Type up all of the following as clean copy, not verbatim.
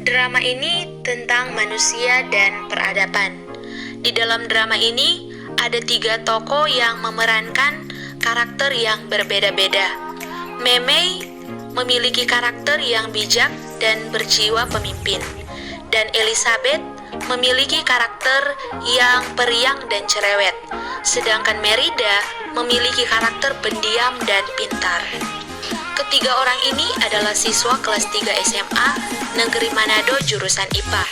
Drama ini tentang manusia dan peradaban. Di dalam drama ini ada 3 tokoh yang memerankan karakter yang berbeda-beda. Memei memiliki karakter yang bijak dan berjiwa pemimpin, dan Elizabeth memiliki karakter yang periang dan cerewet, sedangkan Merida memiliki karakter pendiam dan pintar. Ketiga orang ini adalah siswa kelas 3 SMA Negeri Manado jurusan IPA,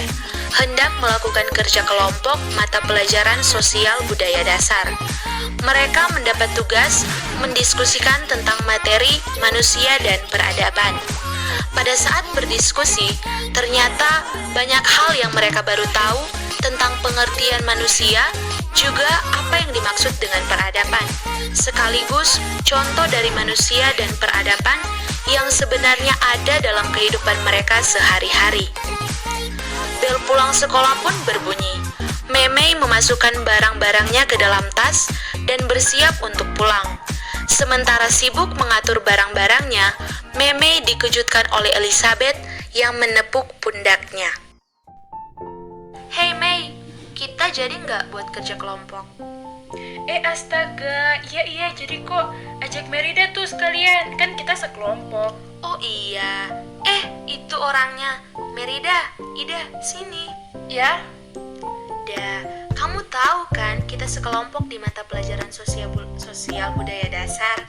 hendak melakukan kerja kelompok mata pelajaran sosial budaya dasar. Mereka mendapat tugas mendiskusikan tentang materi manusia dan peradaban. Pada saat berdiskusi, ternyata banyak hal yang mereka baru tahu tentang pengertian manusia, juga apa yang dimaksud dengan peradaban, sekaligus contoh dari manusia dan peradaban yang sebenarnya ada dalam kehidupan mereka sehari-hari. Bel pulang sekolah pun berbunyi. Memei memasukkan barang-barangnya ke dalam tas dan bersiap untuk pulang. Sementara sibuk mengatur barang-barangnya, Memei dikejutkan oleh Elizabeth yang menepuk pundaknya. "Hey Mei, kita jadi nggak buat kerja kelompok?" Astaga, iya jadi kok. Ajak Merida tuh sekalian, kan kita sekelompok. "Oh iya, itu orangnya. Merida, Ida, sini." Ya? Kamu tahu kan kita sekelompok di mata pelajaran sosial budaya dasar.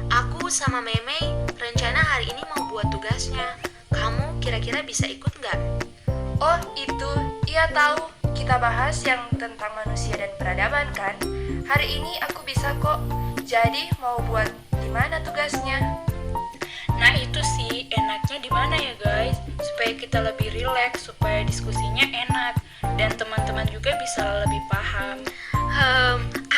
Aku sama Memei rencana hari ini mau buat tugasnya. Kamu kira-kira bisa ikut nggak? Oh itu, iya tahu. Kita bahas yang tentang manusia dan peradaban kan? Hari ini aku bisa kok. Jadi mau buat di mana tugasnya? Nah itu sih enaknya di mana ya guys? Supaya kita lebih rileks, supaya diskusinya enak dan teman-teman juga bisa lebih paham.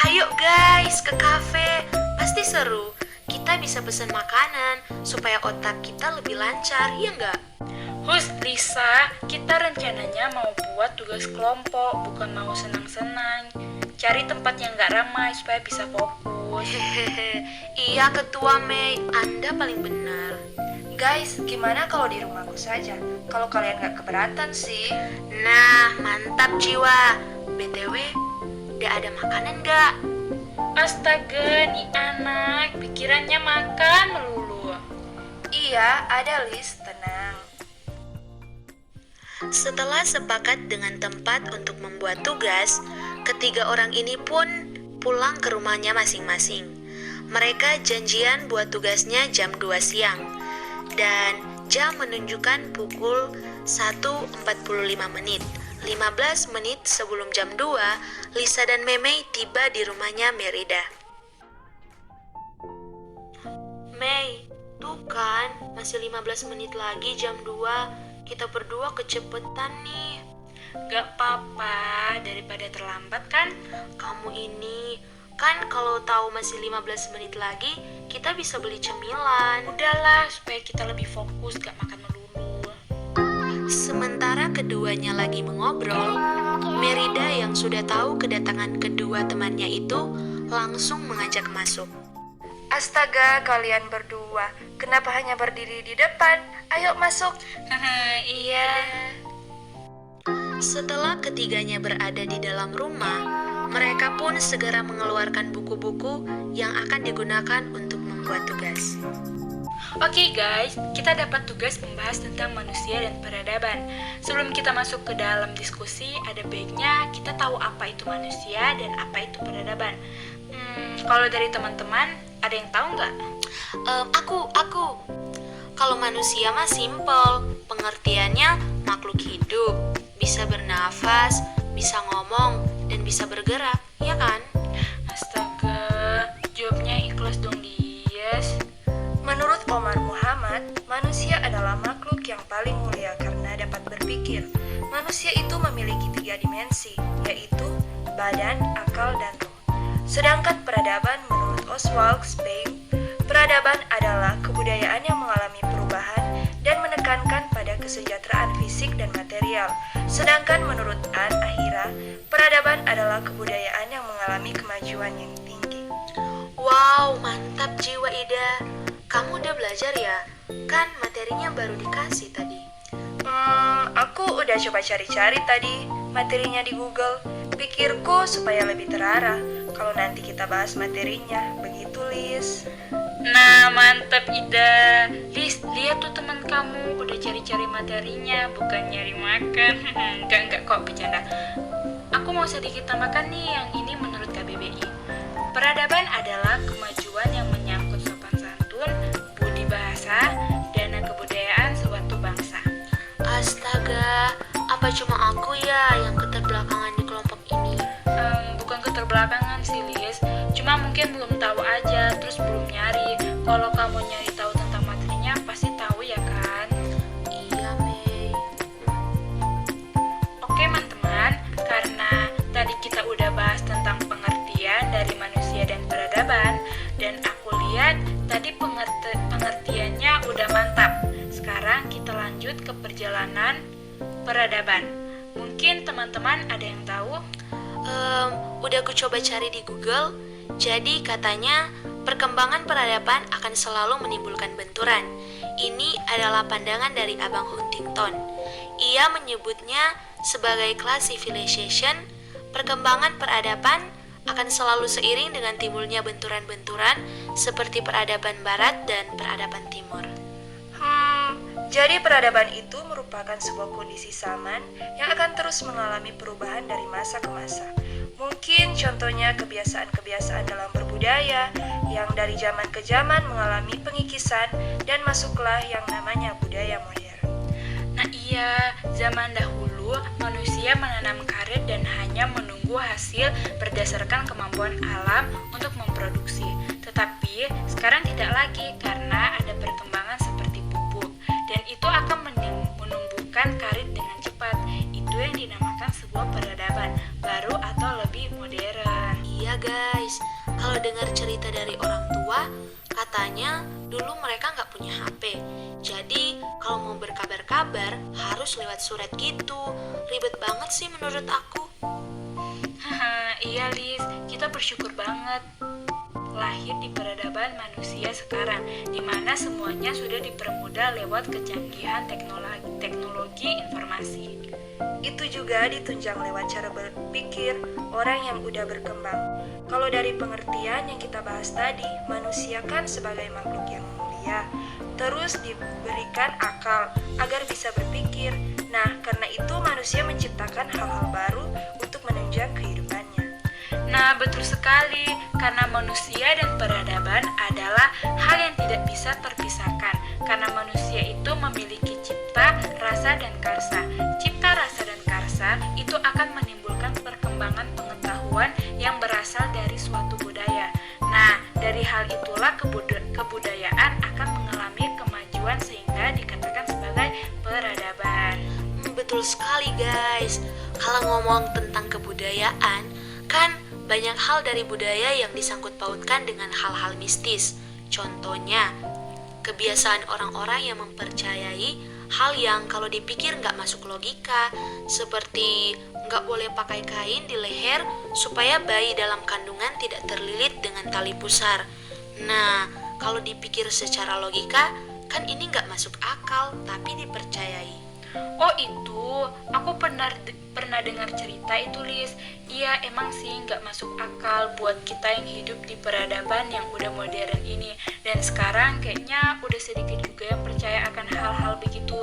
Ayo guys ke kafe, pasti seru. Kita bisa pesan makanan supaya otak kita lebih lancar, ya nggak? Hus, Lisa, kita rencananya mau buat tugas kelompok, bukan mau senang-senang. Cari tempat yang nggak ramai supaya bisa fokus. Iya Ketua Mei, Anda paling benar. Guys, gimana kalau di rumahku saja? Kalau kalian nggak keberatan sih. Nah, mantap jiwa. BTW, udah ada makanan nggak? Astaga, nih anak, pikirannya makan melulu. Iya, ada Lis, tenang. Setelah sepakat dengan tempat untuk membuat tugas, ketiga orang ini pun pulang ke rumahnya masing-masing. Mereka janjian buat tugasnya jam 2 siang. Dan jam menunjukkan pukul 1.45 menit. 15 menit sebelum jam 2, Lisa dan Memei tiba di rumahnya Merida. "Mei, tuh kan, masih 15 menit lagi jam 2. Kita berdua kecepetan nih." Gak apa-apa, daripada terlambat kan? Kamu ini, kan kalau tahu masih 15 menit lagi, kita bisa beli cemilan. Udahlah, supaya kita lebih fokus, gak makan melulu. Sementara keduanya lagi mengobrol, Merida yang sudah tahu kedatangan kedua temannya itu langsung mengajak masuk. Astaga, kalian berdua, kenapa hanya berdiri di depan? Ayo masuk. Iya. Setelah ketiganya berada di dalam rumah, mereka pun segera mengeluarkan buku-buku yang akan digunakan untuk membuat tugas. Oke guys, kita dapat tugas membahas tentang manusia dan peradaban. Sebelum kita masuk ke dalam diskusi, ada baiknya kita tahu apa itu manusia dan apa itu peradaban. Kalau dari teman-teman, ada yang tahu nggak? Aku. Kalau manusia mah simple, pengertiannya makhluk hidup, bisa bernafas, bisa ngomong, dan bisa bergerak, ya kan? Astaga, jawabnya ikhlas dong Dias. Menurut Omar Muhammad, manusia adalah makhluk yang paling mulia karena dapat berpikir. Manusia itu memiliki 3 dimensi, yaitu badan, akal, dan roh. Sedangkan peradaban menurut Oswald Spengler, peradaban adalah kebudayaan yang mengalami perubahan dan menekankan pada kesejahteraan fisik dan material. Sedangkan menurut Anne Ahira, peradaban adalah kebudayaan yang mengalami kemajuan yang tinggi. Wow, mantap jiwa Ida. Kamu udah belajar ya? Kan materinya baru dikasih tadi. udah coba cari-cari tadi materinya di Google. Pikirku supaya lebih terarah kalau nanti kita bahas materinya. Begitu, Lis. Nah, mantap Ida. Lis, lihat tuh teman kamu udah cari-cari materinya, bukan nyari makan. Enggak kok, bercanda. Aku mau sedikit tambahkan nih yang ini menurut KBBI. Peradaban adalah kemajuan yang menyangkut sopan santun, budi bahasa, dan kebudayaan suatu bangsa. Astaga, apa cuma aku ya yang keterbelakangan di kelompok ini? Bukan keterbelakangan sih, Lis. Cuma mungkin belum tahu aja, terus belum nyari. Kalau kamu nyari tahu tentang materinya, pasti tahu ya kan? Iya, Mei. Oke, teman-teman, karena tadi kita udah bahas tentang pengertian dari manusia dan peradaban, dan aku lihat tadi pengertiannya udah mantap. Sekarang kita lanjut ke perjalanan peradaban. Mungkin teman-teman ada yang tahu? Udah aku coba cari di Google. Jadi katanya perkembangan peradaban akan selalu menimbulkan benturan. Ini adalah pandangan dari Abang Huntington. Ia menyebutnya sebagai class civilization. Perkembangan peradaban akan selalu seiring dengan timbulnya benturan-benturan seperti peradaban barat dan peradaban timur. Jadi peradaban itu merupakan sebuah kondisi zaman yang akan terus mengalami perubahan dari masa ke masa. Mungkin contohnya kebiasaan-kebiasaan dalam berbudaya yang dari zaman ke zaman mengalami pengikisan dan masuklah yang namanya budaya modern. Nah iya, zaman dahulu manusia menanam karet dan hanya menunggu hasil berdasarkan kemampuan alam untuk memproduksi. Tetapi sekarang tidak lagi karena ada perkembangan seperti pupuk dan itu akan menumbuhkan karet dengan cepat. Itu yang dinamakan sebuah peradaban baru atau lebih modern. Iya guys, kalau dengar cerita dari orang tua, katanya dulu mereka nggak punya HP. Jadi kalau mau berkabar-kabar harus lewat surat gitu. Ribet banget sih menurut aku. Haha, iya Lis, kita bersyukur banget lahir di peradaban manusia sekarang, di mana semuanya sudah dipermudah lewat kecanggihan teknologi informasi. Itu juga ditunjang lewat cara berpikir orang yang udah berkembang. Kalau dari pengertian yang kita bahas tadi, manusia kan sebagai makhluk yang mulia, terus diberikan akal agar bisa berpikir. Nah, karena itu manusia menciptakan hal-hal baru untuk menunjang kehidupannya. Nah, betul sekali, karena manusia dan peradaban adalah hal yang tidak bisa terpisahkan, karena manusia itu memiliki cipta, rasa, dan karsa. Cipta, rasa, dan karsa itu akan menimbulkan perkembangan pengetahuan yang berasal dari suatu budaya. Nah, dari hal itulah kebudayaan akan mengalami kemajuan sehingga dikatakan sebagai peradaban. Betul sekali guys. Kalau ngomong tentang kebudayaan, kan banyak hal dari budaya yang disangkut pautkan dengan hal-hal mistis. Contohnya, kebiasaan orang-orang yang mempercayai hal yang kalau dipikir nggak masuk logika, seperti nggak boleh pakai kain di leher supaya bayi dalam kandungan tidak terlilit dengan tali pusar. Nah, kalau dipikir secara logika, kan ini nggak masuk akal, tapi dipercayai. Oh itu, aku pernah dengar cerita itu Lis. Iya emang sih nggak masuk akal buat kita yang hidup di peradaban yang udah modern ini. Dan sekarang kayaknya udah sedikit juga yang percaya akan hal-hal begitu.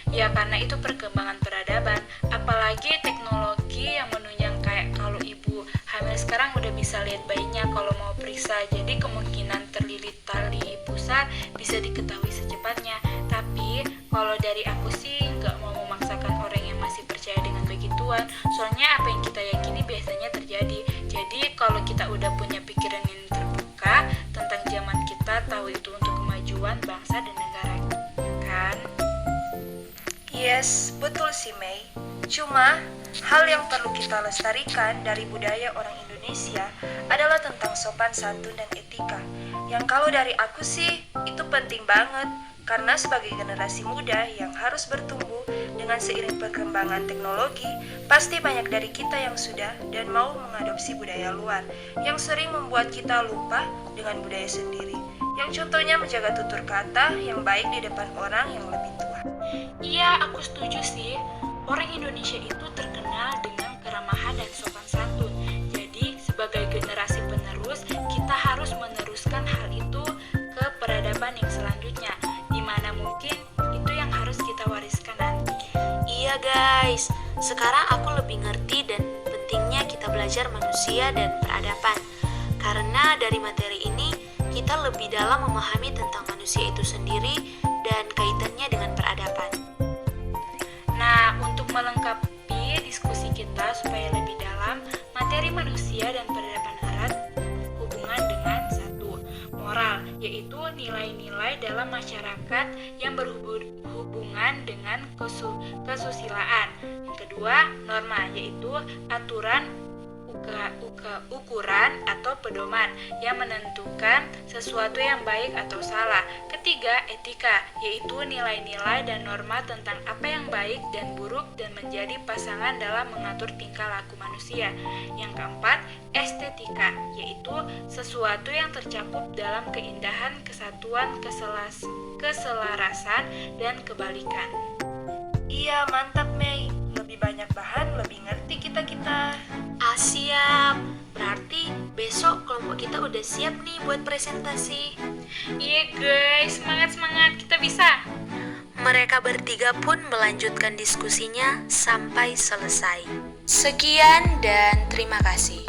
Ya karena itu perkembangan peradaban. Apalagi teknologi yang menunjang kayak kalau ibu hamil sekarang udah bisa lihat bayinya kalau mau periksa. Jadi kemungkinan terlilit tali pusar bisa diketahui secepatnya. Tapi kalau dari aku sih nggak mau memaksakan orang yang masih percaya dengan begituan. Soalnya apa yang kita yakini biasanya terjadi. Jadi kalau kita udah punya pikiran yang terbuka tentang zaman kita, tahu itu untuk kemajuan bangsa dan negara, kan? Yes, betul sih Mei. Cuma, hal yang perlu kita lestarikan dari budaya orang Indonesia adalah tentang sopan santun dan etika. Yang kalau dari aku sih, itu penting banget. Karena sebagai generasi muda yang harus bertumbuh dengan seiring perkembangan teknologi, pasti banyak dari kita yang sudah dan mau mengadopsi budaya luar, yang sering membuat kita lupa dengan budaya sendiri. Yang contohnya menjaga tutur kata yang baik di depan orang yang lebih tua. Iya, aku setuju sih. orang Indonesia itu terkenal dengan keramahan dan sopan santun. Jadi, sebagai generasi penerus, kita harus meneruskan hal itu ke peradaban yang selanjutnya, di mana mungkin itu yang harus kita wariskan nanti. Iya guys, sekarang aku lebih ngerti dan pentingnya kita belajar manusia dan peradaban. Karena dari materi ini, kita lebih dalam memahami tentang manusia itu sendiri dan kaitannya dengan peradaban. Nah, untuk melengkapi diskusi kita supaya lebih dalam, materi manusia dan peradaban erat hubungan dengan satu, moral, yaitu nilai-nilai dalam masyarakat yang berhubungan dengan kesusilaan. Yang kedua, norma, yaitu aturan ukuran atau pedoman yang menentukan sesuatu yang baik atau salah. Ketiga, etika, yaitu nilai-nilai dan norma tentang apa yang baik dan buruk dan menjadi pasangan dalam mengatur tingkah laku manusia. Yang keempat, estetika, yaitu sesuatu yang tercakup dalam keindahan, kesatuan, keselarasan, dan kebalikan. Iya, mantap Mei. Lebih banyak bahan, lebih ngerti kita-kita. Siap. Berarti besok kelompok kita udah siap nih buat presentasi. Iya guys, semangat-semangat, kita bisa. Mereka bertiga pun melanjutkan diskusinya sampai selesai. Sekian dan terima kasih.